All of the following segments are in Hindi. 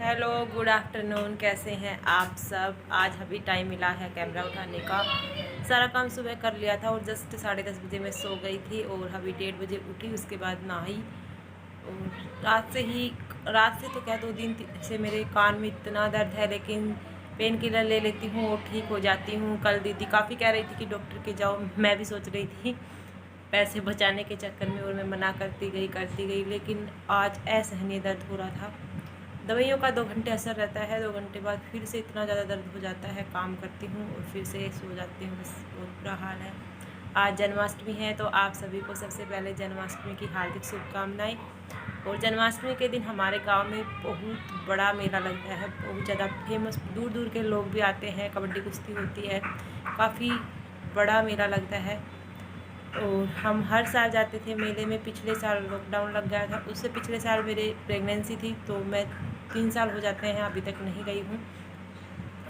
Hello, good afternoon. कैसे हैं आप सब। आज अभी टाइम मिला है कैमरा उठाने का। सारा काम सुबह कर लिया था और जस्ट 10:30 बजे मैं सो गई थी और अभी 1:30 बजे उठी। उसके बाद नहाई और रात से तो क्या 2 दिन से मेरे कान में इतना दर्द है, लेकिन पेन किलर ले लेती हूँ और ठीक हो जाती हूँ। कल दीदी काफ़ी कह रही थी कि डॉक्टर के जाओ, मैं भी सोच रही थी पैसे बचाने के चक्कर में, और मैं मना करती गई, लेकिन आज असहनीय दर्द हो रहा था। दवाइयों का 2 घंटे असर रहता है, 2 घंटे बाद फिर से इतना ज़्यादा दर्द हो जाता है। काम करती हूँ और फिर से सो जाती हूँ, बस बहुत बुरा हाल है। आज जन्माष्टमी है, तो आप सभी को सबसे पहले जन्माष्टमी की हार्दिक शुभकामनाएं। और जन्माष्टमी के दिन हमारे गांव में बहुत बड़ा मेला लगता है, बहुत ज़्यादा फेमस, दूर दूर के लोग भी आते हैं। कबड्डी कुश्ती होती है, काफ़ी बड़ा मेला लगता है और हम हर साल जाते थे मेले में। पिछले साल लॉकडाउन लग गया था, उससे पिछले साल मेरे प्रेगनेंसी थी, तो मैं 3 साल हो जाते हैं अभी तक नहीं गई हूँ।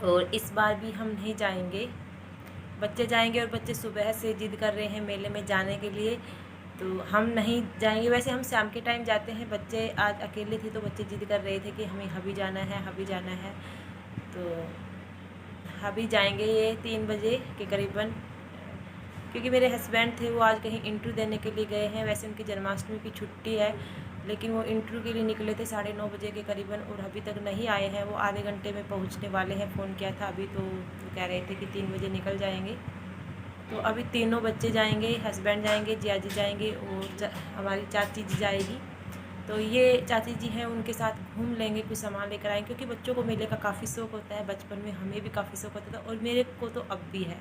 और इस बार भी हम नहीं जाएंगे, बच्चे जाएंगे और बच्चे सुबह से जिद कर रहे हैं मेले में जाने के लिए, तो हम नहीं जाएंगे। वैसे हम शाम के टाइम जाते हैं, बच्चे आज अकेले थे तो बच्चे जिद कर रहे थे कि हमें हबी जाना है, हबी जाना है। तो हबी जाएंगे ये 3 बजे के करीबन, क्योंकि मेरे हस्बैंड थे वो आज कहीं इंटरव्यू देने के लिए गए हैं। वैसे उनकी जन्माष्टमी की छुट्टी है, लेकिन वो इंटरव्यू के लिए निकले थे 9:30 बजे के करीबन और अभी तक नहीं आए हैं। वो आधे घंटे में पहुंचने वाले हैं, फ़ोन किया था अभी, तो वो कह रहे थे कि 3 बजे निकल जाएंगे। तो अभी तीनों बच्चे जाएंगे, हस्बैंड जाएंगे, जिया जी जाएंगे और हमारी चाची जी जाएगी। तो ये चाची जी हैं, उनके साथ घूम लेंगे, कुछ सामान लेकर आएंगे, क्योंकि बच्चों को मेले का काफ़ी शौक़ होता है। बचपन में हमें भी काफ़ी शौक़ होता था और मेरे को तो अब भी है।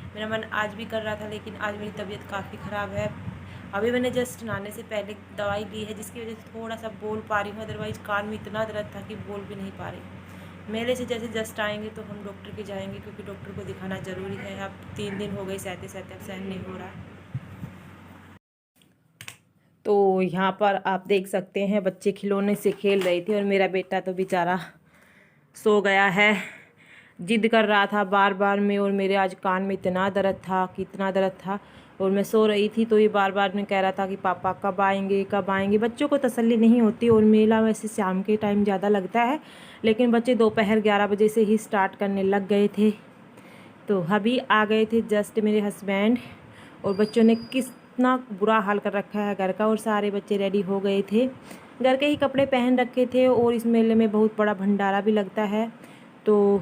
मेरा मन आज भी कर रहा था, लेकिन आज मेरी तबीयत काफ़ी ख़राब है। अभी मैंने जस्ट नहाने से पहले दवाई ली है, जिसकी वजह से थोड़ा सा बोल पा रही हूँ, अदरवाइज़ कान में इतना दर्द था कि बोल भी नहीं पा रही। मेले से जैसे जस्ट आएंगे तो हम डॉक्टर के जाएंगे, क्योंकि डॉक्टर को दिखाना ज़रूरी है। अब 3 दिन हो गए सहते सहते, अब सहन नहीं हो रहा। तो यहाँ पर आप देख सकते हैं बच्चे खिलौने से खेल रहे थे और मेरा बेटा तो बेचारा सो गया है। जिद कर रहा था बार बार में, और मेरे आज कान में इतना दर्द था कि इतना दर्द था, और मैं सो रही थी तो ये बार बार में कह रहा था कि पापा कब आएंगे कब आएंगे। बच्चों को तसल्ली नहीं होती, और मेला वैसे शाम के टाइम ज़्यादा लगता है, लेकिन बच्चे दोपहर 11 बजे से ही स्टार्ट करने लग गए थे। तो अभी आ गए थे जस्ट मेरे हस्बैंड, और बच्चों ने कितना बुरा हाल कर रखा है घर का, और सारे बच्चे रेडी हो गए थे, घर के ही कपड़े पहन रखे थे। और इस मेले में बहुत बड़ा भंडारा भी लगता है। तो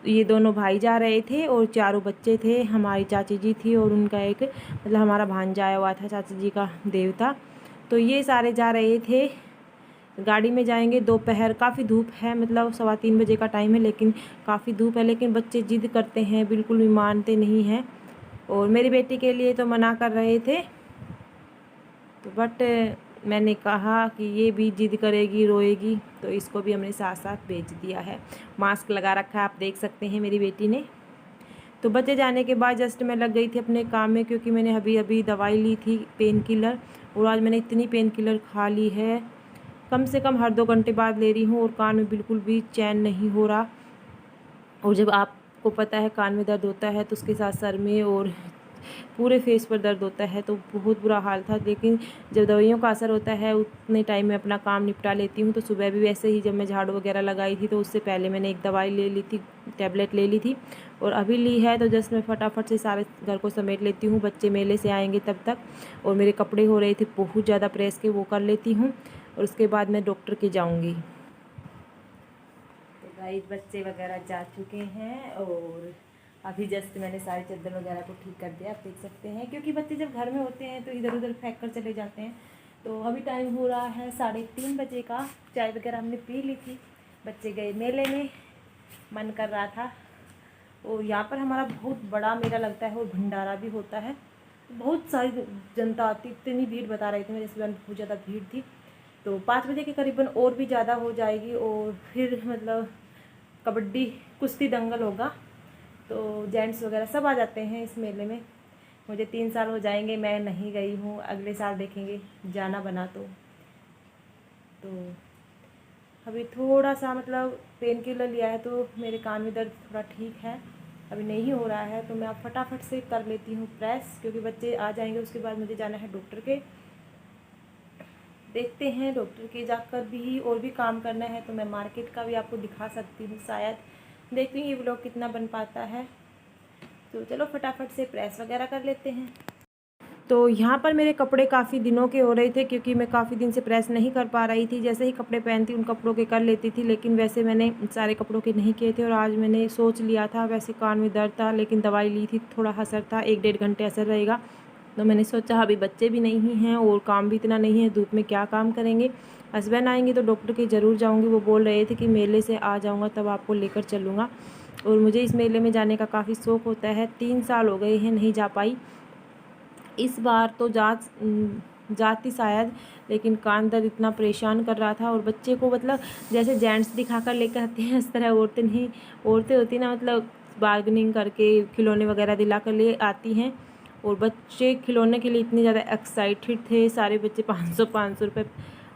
ये दोनों भाई जा रहे थे और चारों बच्चे थे। हमारी चाची जी थी और उनका एक मतलब हमारा भांजा आया हुआ था, चाची जी का देवता। तो ये सारे जा रहे थे, गाड़ी में जाएंगे। दोपहर काफ़ी धूप है, मतलब 3:15 बजे का टाइम है, लेकिन काफ़ी धूप है, लेकिन बच्चे जिद करते हैं, बिल्कुल भी मानते नहीं हैं। और मेरी बेटी के लिए तो मना कर रहे थे, तो बट मैंने कहा कि ये भी जिद करेगी, रोएगी, तो इसको भी हमने साथ साथ भेज दिया है। मास्क लगा रखा है, आप देख सकते हैं मेरी बेटी ने। तो बच्चे जाने के बाद जस्ट मैं लग गई थी अपने काम में, क्योंकि मैंने अभी अभी दवाई ली थी पेन किलर, और आज मैंने इतनी पेन किलर खा ली है, कम से कम हर 2 घंटे बाद ले रही हूँ, और कान में बिल्कुल भी चैन नहीं हो रहा। और जब आपको पता है कान में दर्द होता है तो उसके साथ सर में और पूरे फेस पर दर्द होता है, तो बहुत बुरा हाल था। लेकिन जब दवाइयों का असर होता है उतने टाइम में अपना काम निपटा लेती हूँ। तो सुबह भी वैसे ही जब मैं झाड़ू वगैरह लगाई थी, तो उससे पहले मैंने एक दवाई ले ली थी, टैबलेट ले ली थी, और अभी ली है। तो जस्ट मैं फटाफट से सारे घर को समेट लेती हूँ, बच्चे मेले से आएंगे तब तक। और मेरे कपड़े हो रहे थे बहुत ज़्यादा प्रेस के, वो कर लेती हूँ, और उसके बाद मैं डॉक्टर के जाऊँगी। तो गाइस बच्चे वगैरह जा चुके हैं, और अभी जस्ट मैंने सारी चादर वगैरह को ठीक कर दिया, आप देख सकते हैं, क्योंकि बच्चे जब घर में होते हैं तो इधर उधर फेंक कर चले जाते हैं। तो अभी टाइम हो रहा है 3:30 बजे का, चाय वगैरह हमने पी ली थी, बच्चे गए मेले में, मन कर रहा था। और यहाँ पर हमारा बहुत बड़ा मेला लगता है और भंडारा भी होता है, बहुत सारी जनता आती, इतनी भीड़ बता रहे थे मेरे हस्बैंड, बहुत ज़्यादा भीड़ थी। तो 5 बजे के करीबन और भी ज़्यादा हो जाएगी, और फिर मतलब कबड्डी कुश्ती दंगल होगा। तो जेंट्स वगैरह सब आ जाते हैं इस मेले में। मुझे 3 साल हो जाएंगे, मैं नहीं गई हूँ, अगले साल देखेंगे जाना बना तो अभी थोड़ा सा मतलब पेन किलर लिया है, तो मेरे कान में दर्द थोड़ा ठीक है, अभी नहीं हो रहा है। तो मैं अब फटाफट से कर लेती हूँ प्रेस, क्योंकि बच्चे आ जाएंगे, उसके बाद मुझे जाना है डॉक्टर के। देखते हैं डॉक्टर के जाकर भी और भी काम करना है, तो मैं मार्केट का भी आपको दिखा सकती हूँ शायद। देखती हूँ ये व्लॉग कितना बन पाता है। तो चलो फटाफट से प्रेस वगैरह कर लेते हैं। तो यहाँ पर मेरे कपड़े काफ़ी दिनों के हो रहे थे, क्योंकि मैं काफ़ी दिन से प्रेस नहीं कर पा रही थी। जैसे ही कपड़े पहनती उन कपड़ों के कर लेती थी, लेकिन वैसे मैंने सारे कपड़ों के नहीं किए थे। और आज मैंने सोच लिया था, वैसे कान में दर्द था लेकिन दवाई ली थी, थोड़ा असर था, 1-1.5 घंटे असर रहेगा। तो मैंने सोचा अभी बच्चे भी नहीं हैं और काम भी इतना नहीं है, धूप में क्या काम करेंगे। हस्बैंड आएंगे तो डॉक्टर के ज़रूर जाऊँगी। वो बोल रहे थे कि मेले से आ जाऊँगा तब आपको लेकर चलूँगा। और मुझे इस मेले में जाने का काफ़ी शौक़ होता है। 3 साल हो गए हैं नहीं जा पाई। इस बार तो जाती शायद, लेकिन कान दर्द इतना परेशान कर रहा था। और बच्चे को मतलब जैसे जेंट्स दिखाकर लेकर आते हैं इस तरह औरतें नहीं, औरतें होती ना मतलब बार्गेनिंग करके खिलौने वगैरह दिला कर ले आती हैं। और बच्चे खिलौने के लिए इतने ज़्यादा एक्साइटेड थे। सारे बच्चे 500 रुपये,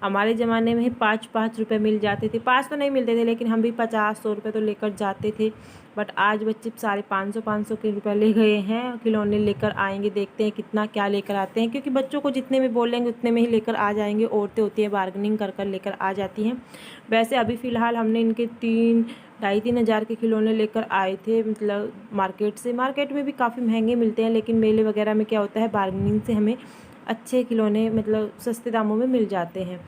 हमारे ज़माने में 5-5 रुपये मिल जाते थे। 5 तो नहीं मिलते थे, लेकिन हम भी 50-100 रुपये तो लेकर जाते थे। बट आज बच्चे सारे 500 के रुपये ले गए हैं। खिलौने लेकर आएंगे, देखते हैं कितना क्या लेकर आते हैं, क्योंकि बच्चों को जितने में बोलेंगे उतने में ही लेकर आ जाएंगे। औरतें होती हैं बार्गेनिंग कर कर लेकर आ जाती हैं। वैसे अभी फ़िलहाल हमने इनके 2,500-3 हज़ार के खिलौने लेकर आए थे, मतलब मार्केट से। मार्केट में भी काफ़ी महंगे मिलते हैं, लेकिन मेले वगैरह में क्या होता है बार्गेनिंग से हमें अच्छे खिलौने मतलब सस्ते दामों में मिल जाते हैं।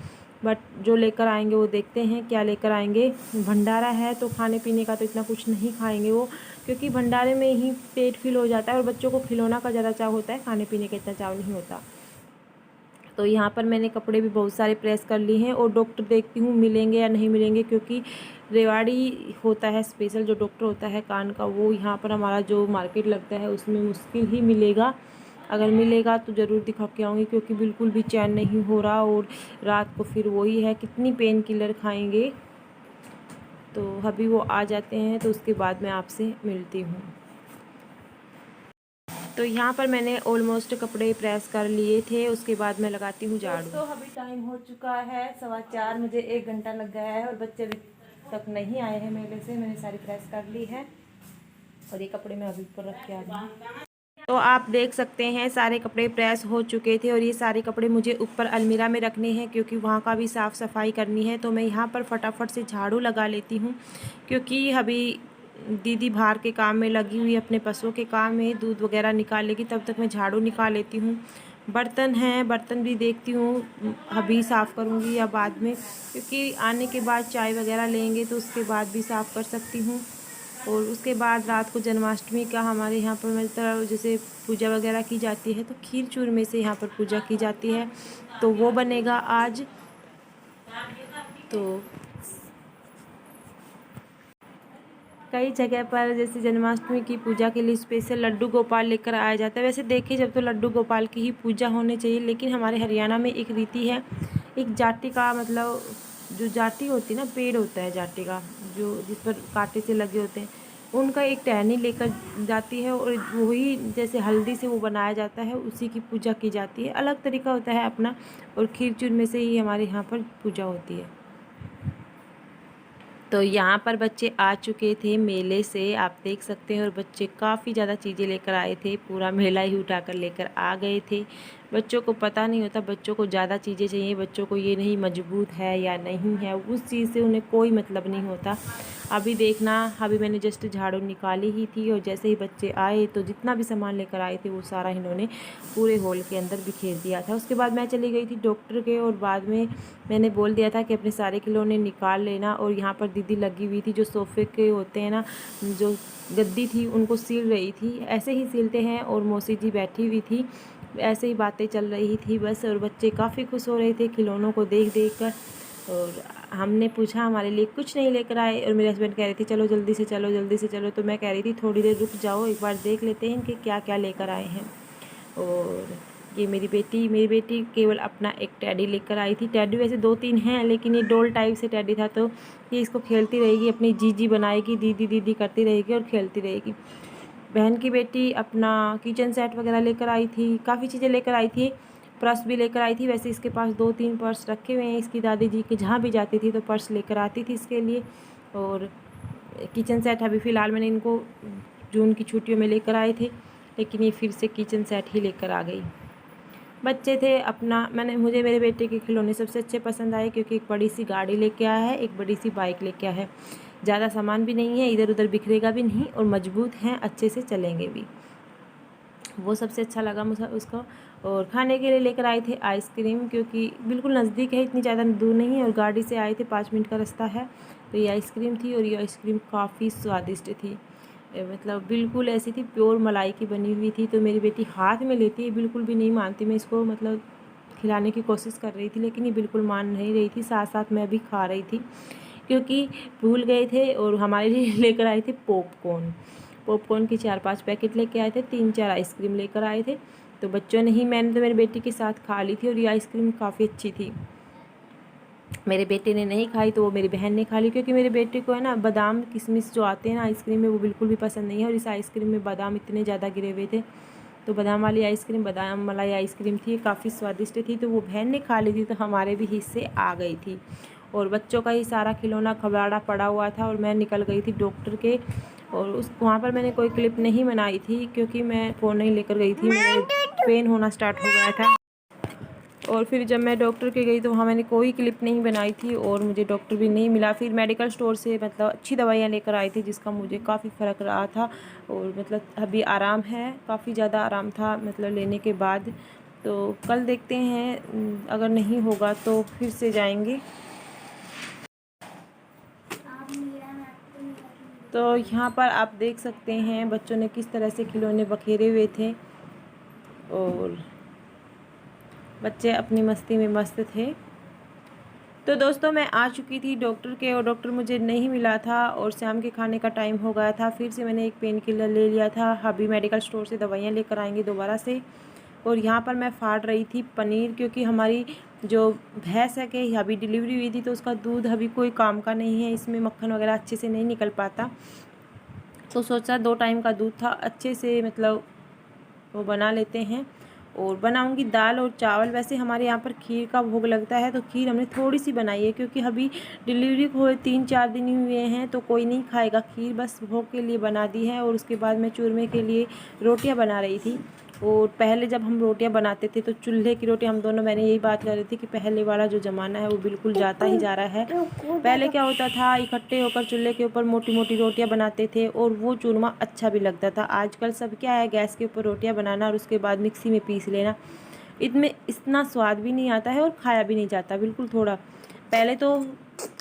बट जो लेकर आएंगे वो देखते हैं क्या लेकर आएंगे। भंडारा है तो खाने पीने का तो इतना कुछ नहीं खाएंगे वो, क्योंकि भंडारे में ही पेट फील हो जाता है। और बच्चों को खिलौना का ज़्यादा चाव होता है, खाने पीने का इतना चाव नहीं होता। तो यहाँ पर मैंने कपड़े भी बहुत सारे प्रेस कर लिए हैं। और डॉक्टर देखती हूँ मिलेंगे या नहीं मिलेंगे, क्योंकि रेवाड़ी होता है स्पेशल जो डॉक्टर होता है कान का, वो यहाँ पर हमारा जो मार्केट लगता है उसमें मुश्किल ही मिलेगा। अगर मिलेगा तो ज़रूर दिखा के आऊँगी, क्योंकि बिल्कुल भी चैन नहीं हो रहा। और रात को फिर वही है, कितनी पेन किलर खाएंगे। तो अभी वो आ जाते हैं तो उसके बाद मैं आपसे मिलती हूँ। तो यहाँ पर मैंने ऑलमोस्ट कपड़े प्रेस कर लिए थे, उसके बाद मैं लगाती हूँ झाड़ू। तो अभी टाइम हो चुका है 4:15, मुझे 1 घंटा लग गया है। और बच्चे अभी तक नहीं आए हैं मेले से। मैंने सारी प्रेस कर ली है और ये कपड़े मैं अभी ऊपर रख के आ रही हूँ। तो आप देख सकते हैं सारे कपड़े प्रेस हो चुके थे। और ये सारे कपड़े मुझे ऊपर अलमीरा में रखने हैं, क्योंकि वहाँ का भी साफ़ सफाई करनी है। तो मैं यहाँ पर फटाफट से झाड़ू लगा लेती हूँ, क्योंकि अभी दीदी बाहर के काम में लगी हुई, अपने पशुओं के काम में, दूध वगैरह निकालेगी, तब तक मैं झाड़ू निकाल लेती हूँ। बर्तन हैं, बर्तन भी देखती हूँ अभी साफ़ करूँगी या बाद में, क्योंकि आने के बाद चाय वगैरह लेंगे तो उसके बाद भी साफ़ कर सकती हूँ। और उसके बाद रात को जन्माष्टमी का हमारे यहाँ पर मतलब जैसे पूजा वगैरह की जाती है, तो खीर चूरमे से यहाँ पर पूजा की जाती है, तो वो बनेगा आज। तो कई जगह पर जैसे जन्माष्टमी की पूजा के लिए स्पेशल लड्डू गोपाल लेकर आया जाता है। वैसे देखे जब तो लड्डू गोपाल की ही पूजा होनी चाहिए, लेकिन हमारे हरियाणा में एक रीति है, एक जाति का मतलब जो जाति होती है ना, पेड़ होता है जाति का, जो जिस पर कांटे से लगे होते हैं, उनका एक टहनी लेकर जाती है। और वही जैसे हल्दी से वो बनाया जाता है, उसी की पूजा की जाती है। अलग तरीका होता है अपना। और खीर चूरमे से ही हमारे यहाँ पर पूजा होती है। तो यहाँ पर बच्चे आ चुके थे मेले से, आप देख सकते हैं। और बच्चे काफ़ी ज़्यादा चीज़ें लेकर आए थे, पूरा मेला ही उठाकर लेकर आ गए थे। बच्चों को पता नहीं होता, बच्चों को ज़्यादा चीज़ें चाहिए। बच्चों को ये नहीं मजबूत है या नहीं है, उस चीज़ से उन्हें कोई मतलब नहीं होता। अभी देखना, अभी मैंने जस्ट झाड़ू निकाली ही थी, और जैसे ही बच्चे आए तो जितना भी सामान लेकर आए थे वो सारा इन्होंने पूरे हॉल के अंदर बिखेर दिया था। उसके बाद मैं चली गई थी डॉक्टर के, और बाद में मैंने बोल दिया था कि अपने सारे खिलौने निकाल लेना। और यहाँ पर दीदी लगी हुई थी, जो सोफ़े के होते हैं ना, जो गद्दी थी उनको सील रही थी, ऐसे ही सीलते हैं। और मौसी जी बैठी हुई थी, ऐसे ही बातें चल रही थी बस। और बच्चे काफ़ी खुश हो रहे थे खिलौनों को देख देख कर। और हमने पूछा, हमारे लिए कुछ नहीं लेकर आए। और मेरे हस्बैंड कह रहे थे चलो जल्दी से चलो, जल्दी से चलो। तो मैं कह रही थी थोड़ी देर रुक जाओ, एक बार देख लेते हैं कि क्या क्या लेकर आए हैं। और ये मेरी बेटी केवल अपना एक टेडी लेकर आई थी। टेडी वैसे 2-3 हैं, लेकिन ये डोल टाइप से टेडी था, तो ये इसको खेलती रहेगी, अपनी जीजी बनाएगी, दीदी दीदी करती रहेगी और खेलती रहेगी। बहन की बेटी अपना किचन सेट वगैरह लेकर आई थी, काफ़ी चीज़ें लेकर आई थी। पर्स भी लेकर आई थी। वैसे इसके पास 2-3 पर्स रखे हुए हैं, इसकी दादी जी के जहाँ भी जाती थी तो पर्स लेकर आती थी इसके लिए। और किचन सेट अभी फ़िलहाल मैंने इनको जून की छुट्टियों में लेकर आए थे, लेकिन ये फिर से किचन सेट ही लेकर आ गई। बच्चे थे अपना, मुझे मेरे बेटे के खिलौने सबसे अच्छे पसंद आए, क्योंकि एक बड़ी सी गाड़ी लेके आया है, एक बड़ी सी बाइक लेके आया है। ज़्यादा सामान भी नहीं है, इधर उधर बिखरेगा भी नहीं, और मजबूत हैं, अच्छे से चलेंगे भी। वो सबसे अच्छा लगा मुझे उसको। और खाने के लिए लेकर आए थे आइसक्रीम, क्योंकि बिल्कुल नज़दीक है, इतनी ज़्यादा दूर नहीं है, और गाड़ी से आए थे, 5 मिनट का रास्ता है। तो ये आइसक्रीम थी, और ये आइसक्रीम काफ़ी स्वादिष्ट थी। मतलब बिल्कुल ऐसी थी, प्योर मलाई की बनी हुई थी। तो मेरी बेटी हाथ में लेती है, बिल्कुल भी नहीं मानती। मैं इसको मतलब खिलाने की कोशिश कर रही थी, लेकिन ये बिल्कुल मान नहीं रही थी। साथ साथ मैं भी खा रही थी, क्योंकि भूल गए थे, और हमारे लिए लेकर आए थे पॉपकॉर्न की 4-5 पैकेट लेके आए थे, 3-4 आइसक्रीम लेकर आए थे। तो बच्चों ने ही, मैंने तो मेरी बेटी के साथ खा ली थी, और ये आइसक्रीम काफ़ी अच्छी थी। मेरे बेटे ने नहीं खाई, तो वो मेरी बहन ने खा ली, क्योंकि मेरे बेटे को है ना बादाम किशमिश जो आते हैं ना आइसक्रीम में, वो बिल्कुल भी पसंद नहीं है। और इस आइसक्रीम में बादाम इतने ज़्यादा गिरे हुए थे। तो बादाम वाली आइसक्रीम, बादाम मलाई आइसक्रीम थी, काफ़ी स्वादिष्ट थी। तो वो बहन ने खा ली थी, तो हमारे भी हिस्से आ गई थी। और बच्चों का ही सारा खिलौना खबाड़ा पड़ा हुआ था, और मैं निकल गई थी डॉक्टर के। और उस वहाँ पर मैंने कोई क्लिप नहीं बनाई थी, क्योंकि मैं फ़ोन नहीं लेकर गई थी, मेरे पेन होना स्टार्ट हो गया था। और फिर जब मैं डॉक्टर के गई, तो वहाँ मैंने कोई क्लिप नहीं बनाई थी, और मुझे डॉक्टर भी नहीं मिला। फिर मेडिकल स्टोर से मतलब अच्छी दवाइयाँ लेकर आई थी, जिसका मुझे काफ़ी फ़र्क रहा था। और मतलब अभी आराम है, काफ़ी ज़्यादा आराम था मतलब लेने के बाद। तो कल देखते हैं, अगर नहीं होगा तो फिर से जाएंगे। तो यहाँ पर आप देख सकते हैं बच्चों ने किस तरह से खिलौने बखेरे हुए थे, और बच्चे अपनी मस्ती में मस्त थे। तो दोस्तों मैं आ चुकी थी डॉक्टर के, और डॉक्टर मुझे नहीं मिला था, और शाम के खाने का टाइम हो गया था। फिर से मैंने एक पेन किलर ले लिया था, अभी मेडिकल स्टोर से दवाइयाँ लेकर आएंगे दोबारा से। और यहाँ पर मैं फाड़ रही थी पनीर, क्योंकि हमारी जो भैंस है कि अभी डिलीवरी हुई थी, तो उसका दूध अभी कोई काम का नहीं है, इसमें मक्खन वगैरह अच्छे से नहीं निकल पाता। तो सोचा 2 टाइम का दूध था, अच्छे से मतलब वो बना लेते हैं। और बनाऊंगी दाल और चावल। वैसे हमारे यहाँ पर खीर का भोग लगता है, तो खीर हमने थोड़ी सी बनाई है, क्योंकि अभी डिलीवरी को 3-4 दिन ही हुए हैं, तो कोई नहीं खाएगा खीर, बस भोग के लिए बना दी है। और उसके बाद मैं चूरमे के लिए रोटियां बना रही थी। और पहले जब हम रोटियां बनाते थे, तो चूल्हे की रोटी, हम दोनों मैंने यही बात कर रही थी कि पहले वाला जो ज़माना है वो बिल्कुल जाता ही जा रहा है। पहले क्या होता था, इकट्ठे होकर चूल्हे के ऊपर मोटी मोटी रोटियां बनाते थे, और वो चूरमा अच्छा भी लगता था। आजकल सब क्या है, गैस के ऊपर रोटियां बनाना और उसके बाद मिक्सी में पीस लेना, इनमें इतना स्वाद भी नहीं आता है, और खाया भी नहीं जाता बिल्कुल थोड़ा। पहले तो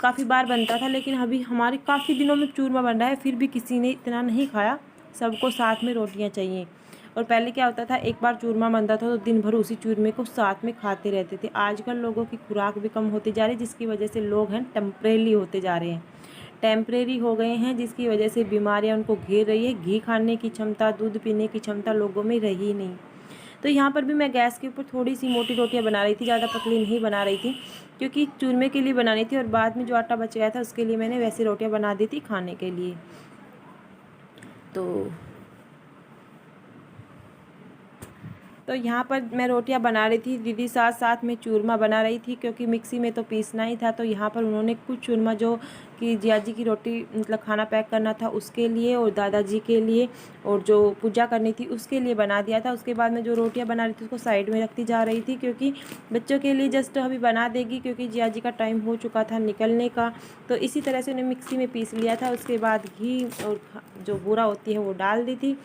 काफ़ी बार बनता था, लेकिन अभी हमारे काफ़ी दिनों में चूरमा बन रहा है, फिर भी किसी ने इतना नहीं खाया। सबको साथ में रोटियां चाहिए। और पहले क्या होता था, एक बार चूरमा बनता था तो दिन भर उसी चूरमे को साथ में खाते रहते थे। आजकल लोगों की खुराक भी कम होती जा रही है, जिसकी वजह से लोग हैं टेम्परेरी होते जा रहे हैं, टेम्परेरी हो गए हैं, जिसकी वजह से बीमारियां उनको घेर रही है। घी खाने की क्षमता, दूध पीने की क्षमता लोगों में रही नहीं। तो यहाँ पर भी मैं गैस के ऊपर थोड़ी सी मोटी रोटियां बना रही थी, ज़्यादा पतली नहीं बना रही थी, क्योंकि चूरमे के लिए बनानी थी, और बाद में जो आटा बच गया था उसके लिए मैंने वैसे रोटियां बना दी थी खाने के लिए। तो यहाँ पर मैं रोटियां बना रही थी, दीदी साथ साथ में चूरमा बना रही थी, क्योंकि मिक्सी में तो पीसना ही था। तो यहाँ पर उन्होंने कुछ चूरमा जो कि जिया जी की रोटी मतलब खाना पैक करना था उसके लिए, और दादाजी के लिए, और जो पूजा करनी थी उसके लिए बना दिया था। उसके बाद में जो रोटियां बना रही थी उसको साइड में रखती जा रही थी, क्योंकि बच्चों के लिए जस्ट अभी बना देगी, क्योंकि जिया जी का टाइम हो चुका था निकलने का। तो इसी तरह से उन्हें मिक्सी में पीस लिया था। उसके बाद घी और जो बूरा होती है वो डाल दी थी,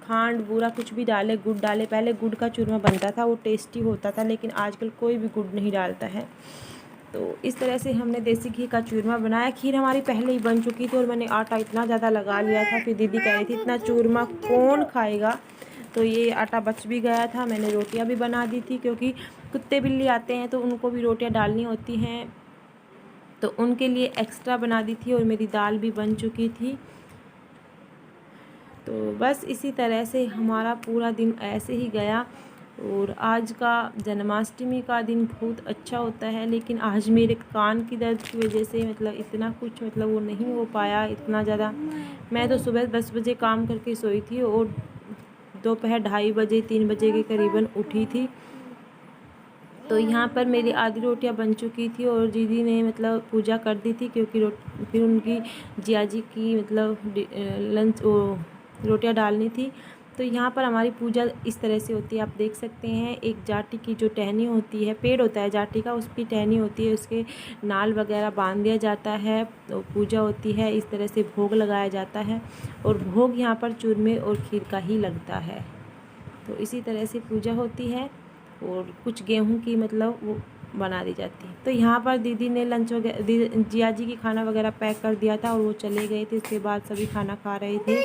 खांड बूरा कुछ भी डाले, गुड़ डाले। पहले गुड़ का चूरमा बनता था, वो टेस्टी होता था, लेकिन आजकल कोई भी गुड़ नहीं डालता है। तो इस तरह से हमने देसी घी का चूरमा बनाया। खीर हमारी पहले ही बन चुकी थी, और मैंने आटा इतना ज़्यादा लगा लिया था, फिर दीदी कह रही थी इतना चूरमा कौन खाएगा। तो ये आटा बच भी गया था। मैंने रोटियां भी बना दी थी, क्योंकि कुत्ते बिल्ली आते हैं तो उनको भी रोटियां डालनी होती हैं, तो उनके लिए एक्स्ट्रा बना दी थी। और मेरी दाल भी बन चुकी थी। तो बस इसी तरह से हमारा पूरा दिन ऐसे ही गया। और आज का जन्माष्टमी का दिन बहुत अच्छा होता है, लेकिन आज मेरे कान की दर्द की वजह से मतलब इतना कुछ मतलब वो नहीं हो पाया इतना ज़्यादा। मैं तो सुबह 10 बजे काम करके सोई थी, और दोपहर 2:30 बजे 3 बजे के करीबन उठी थी। तो यहाँ पर मेरी आधी रोटियाँ बन चुकी थी, और दीदी ने मतलब पूजा कर दी थी, क्योंकि फिर उनकी जिया जी की मतलब लंच रोटियां डालनी थी। तो यहाँ पर हमारी पूजा इस तरह से होती है, आप देख सकते हैं। एक जाटी की जो टहनी होती है, पेड़ होता है जाटी का, उसकी टहनी होती है, उसके नाल वगैरह बांध दिया जाता है, तो पूजा होती है। इस तरह से भोग लगाया जाता है और भोग यहाँ पर चूरमे और खीर का ही लगता है। तो इसी तरह से पूजा होती है और कुछ गेहूँ की मतलब वो बना दी जाती है। तो यहाँ पर दीदी ने लंच वगैरह, जिया जी की खाना वगैरह पैक कर दिया था और वो चले गए थे। इसके बाद सभी खाना खा रहे थे,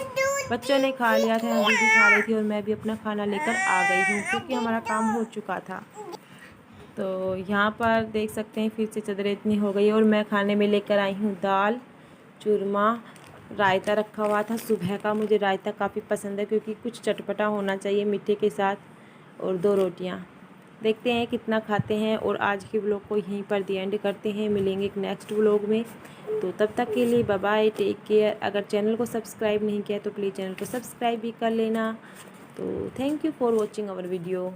बच्चों ने खा लिया था, दीदी खा रही थी और मैं भी अपना खाना लेकर आ गई हूँ क्योंकि हमारा काम हो चुका था। तो यहाँ पर देख सकते हैं फिर से चदरें इतनी हो गई और मैं खाने में लेकर आई हूँ दाल, चूरमा, रायता रखा हुआ था सुबह का। मुझे रायता काफ़ी पसंद है क्योंकि कुछ चटपटा होना चाहिए मीठे के साथ, और 2 रोटियाँ। देखते हैं कितना खाते हैं और आज के व्लॉग को यहीं पर दी एंड करते हैं। मिलेंगे एक नेक्स्ट व्लॉग में, तो तब तक के लिए बाय बाय, टेक केयर। अगर चैनल को सब्सक्राइब नहीं किया तो प्लीज़ चैनल को सब्सक्राइब भी कर लेना। तो thank you for watching our video.